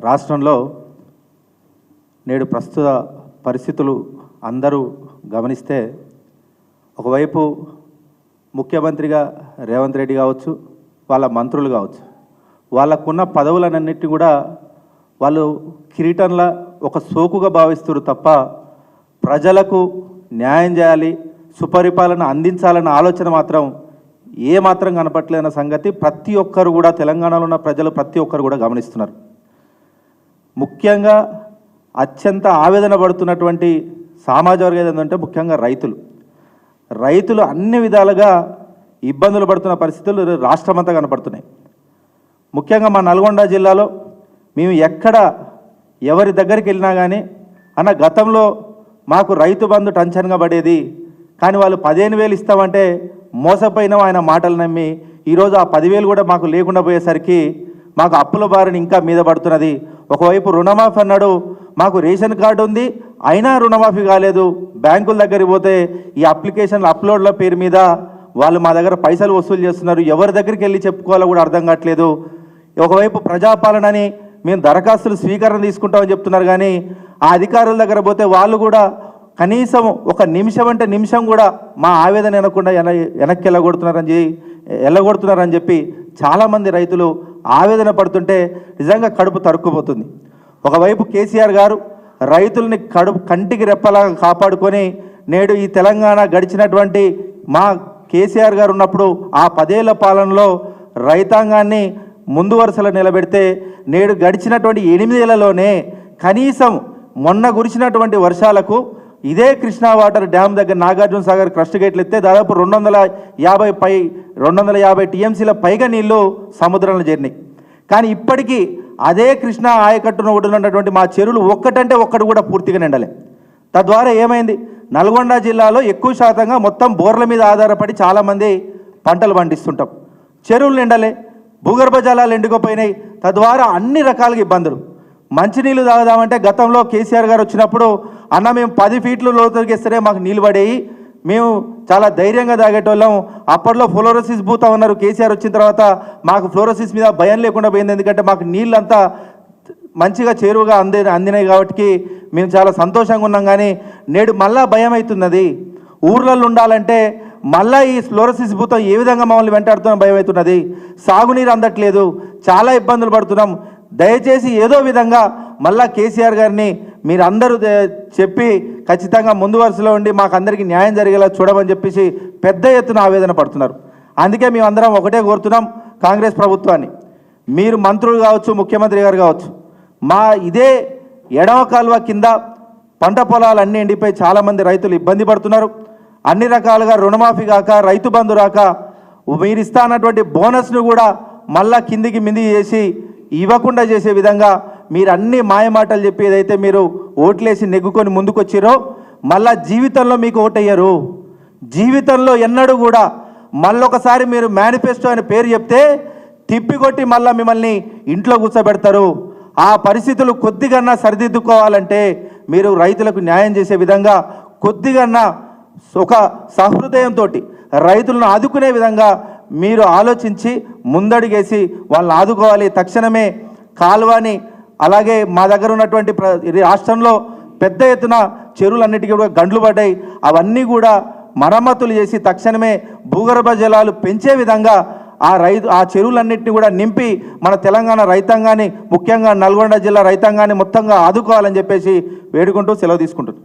రాష్ట్రంలో నేడు ప్రస్తుత పరిస్థితులు అందరూ గమనిస్తే ఒకవైపు ముఖ్యమంత్రిగా రేవంత్ రెడ్డి కావచ్చు, వాళ్ళ మంత్రులు కావచ్చు, వాళ్ళకున్న పదవులన్నిటిని కూడా వాళ్ళు కిరీటంలా ఒక సోకుగా భావిస్తారు తప్ప ప్రజలకు న్యాయం చేయాలి, సుపరిపాలన అందించాలన్న ఆలోచన మాత్రం ఏమాత్రం కనపట్లేదన్న సంగతి ప్రతి ఒక్కరు కూడా, తెలంగాణలో ఉన్న ప్రజలు ప్రతి ఒక్కరు కూడా గమనిస్తున్నారు. ముఖ్యంగా అత్యంత ఆవేదన పడుతున్నటువంటి సామాజిక వర్గం ఏంటంటే ముఖ్యంగా రైతులు అన్ని విధాలుగా ఇబ్బందులు పడుతున్న పరిస్థితులు రాష్ట్రమంతా కనపడుతున్నాయి. ముఖ్యంగా మా నల్గొండ జిల్లాలో మేము ఎవరి దగ్గరికి వెళ్ళినా కానీ అన్న గతంలో మాకు రైతు బంధు టెన్షన్గా పడేది, కానీ వాళ్ళు 15,000 ఇస్తామంటే మోసపోయినాం ఆయన మాటలు నమ్మి ఈరోజు ఆ 10,000 కూడా మాకు లేకుండా పోయేసరికి మాకు అప్పుల బారిని ఇంకా మీద పడుతున్నది. ఒకవైపు రుణమాఫీ అన్నాడు, మాకు రేషన్ కార్డు ఉంది అయినా రుణమాఫీ కాలేదు. బ్యాంకుల దగ్గరికి పోతే ఈ అప్లికేషన్ల అప్లోడ్ల పేరు మీద వాళ్ళు మా దగ్గర పైసలు వసూలు చేస్తున్నారు. ఎవరి దగ్గరికి వెళ్ళి చెప్పుకోవాలో కూడా అర్థం కావట్లేదు. ఒకవైపు ప్రజాపాలనని మేము దరఖాస్తులు స్వీకరణ తీసుకుంటామని చెప్తున్నారు, కానీ ఆ అధికారుల దగ్గర పోతే వాళ్ళు కూడా కనీసం ఒక నిమిషం అంటే నిమిషం కూడా మా ఆవేదన వినకుండా వెనక్కి వెళ్ళగొడుతున్నారని చెప్పి చాలామంది రైతులు ఆవేదన పడుతుంటే నిజంగా కడుపు తరుక్కుపోతుంది. ఒకవైపు కేసీఆర్ గారు రైతుల్ని కంటికి రెప్పలాగా కాపాడుకొని నేడు ఈ తెలంగాణ గడిచినటువంటి మా కేసీఆర్ గారు ఉన్నప్పుడు ఆ 10 ఏళ్ల పాలనలో రైతాంగాన్ని ముందు వరుసలో నిలబెడితే నేడు గడిచినటువంటి 8 ఏళ్లలోనే కనీసం మొన్న కురిసినటువంటి వర్షాలకు ఇదే కృష్ణా వాటర్ డ్యామ్ దగ్గర నాగార్జున సాగర్ క్రస్ట్ గేట్లు ఎత్తే దాదాపు 250 టీఎంసీల పైగా నీళ్లు సముద్రంలో చేరినాయి. కానీ ఇప్పటికీ అదే కృష్ణా ఆయకట్టును ఒడ్డునటువంటి మా చెరువులు ఒక్కటంటే ఒక్కటి కూడా పూర్తిగా నిండలే. తద్వారా ఏమైంది, నల్గొండ జిల్లాలో ఎక్కువ శాతంగా మొత్తం బోర్ల మీద ఆధారపడి చాలామంది పంటలు పండిస్తుంటాం. చెరువులు నిండలే, భూగర్భ జలాలు ఎండుకుపోయినాయి. తద్వారా అన్ని రకాలుగా ఇబ్బందులు. మంచినీళ్ళు తాగుదామంటే గతంలో కేసీఆర్ గారు వచ్చినప్పుడు అన్న మేము 10 ఫీట్లు లోతుకి ఇస్తేనే మాకు నీళ్ళు పడేవి, మేము చాలా ధైర్యంగా తాగేటోళ్ళం. అప్పట్లో ఫ్లోరోసిస్ భూతా ఉన్నారు. కేసీఆర్ వచ్చిన తర్వాత మాకు ఫ్లోరోసిస్ మీద భయం లేకుండా పోయింది. ఎందుకంటే మాకు నీళ్ళంతా మంచిగా చేరువుగా అందినాయి కాబట్టి మేము చాలా సంతోషంగా ఉన్నాం. కానీ నేడు మళ్ళా భయం అవుతున్నది. ఊర్లలో ఉండాలంటే మళ్ళీ ఈ ఫ్లోరోసిస్ భూతం ఏ విధంగా మమ్మల్ని వెంటాడుతున్న భయం అవుతున్నది. సాగునీరు అందట్లేదు, చాలా ఇబ్బందులు పడుతున్నాం. దయచేసి ఏదో విధంగా మళ్ళా కేసీఆర్ గారిని మీరందరూ చెప్పి ఖచ్చితంగా ముందు వరుసలో ఉండి మాకు అందరికీ న్యాయం జరిగేలా చూడమని చెప్పేసి పెద్ద ఎత్తున ఆవేదన పడుతున్నారు. అందుకే మేమందరం ఒకటే కోరుతున్నాం కాంగ్రెస్ ప్రభుత్వాన్ని, మీరు మంత్రులు కావచ్చు, ముఖ్యమంత్రి గారు కావచ్చు, మా ఇదే ఎడమ కాలువ కింద పంట పొలాలు అన్నీ ఎండిపోయి చాలామంది రైతులు ఇబ్బంది పడుతున్నారు. అన్ని రకాలుగా రుణమాఫీ కాక, రైతు బంధు రాక, మీరు ఇస్తా అన్నటువంటి బోనస్ను కూడా మళ్ళా కిందికి మిందికి చేసి ఇవ్వకుండా చేసే విధంగా మీరు అన్ని మాయమాటలు చెప్పి ఏదైతే మీరు ఓట్లేసి నెగ్గుకొని ముందుకొచ్చిరో మళ్ళా జీవితంలో మీకు ఓటయ్యారు. జీవితంలో ఎన్నడూ కూడా మళ్ళొకసారి మీరు మేనిఫెస్టో అనే పేరు చెప్తే తిప్పికొట్టి మళ్ళీ మిమ్మల్ని ఇంట్లో కూర్చోబెడతారు. ఆ పరిస్థితులు కొద్దిగన్నా సరిదిద్దుకోవాలంటే మీరు రైతులకు న్యాయం చేసే విధంగా కొద్దిగన్నా ఒక సహృదయంతో రైతులను ఆదుకునే విధంగా మీరు ఆలోచించి ముందడుగేసి వాళ్ళని ఆదుకోవాలి. తక్షణమే కాలువని, అలాగే మా దగ్గర ఉన్నటువంటి రాష్ట్రంలో పెద్ద ఎత్తున చెరువులన్నిటికీ కూడా గండ్లు పడ్డాయి, అవన్నీ కూడా మరమ్మతులు చేసి తక్షణమే భూగర్భ జలాలు పెంచే విధంగా ఆ చెరువులన్నింటినీ కూడా నింపి మన తెలంగాణ రైతాంగాన్ని, ముఖ్యంగా నల్గొండ జిల్లా రైతాంగాన్ని మొత్తంగా ఆదుకోవాలని చెప్పేసి వేడుకుంటూ సెలవు తీసుకుంటుంది.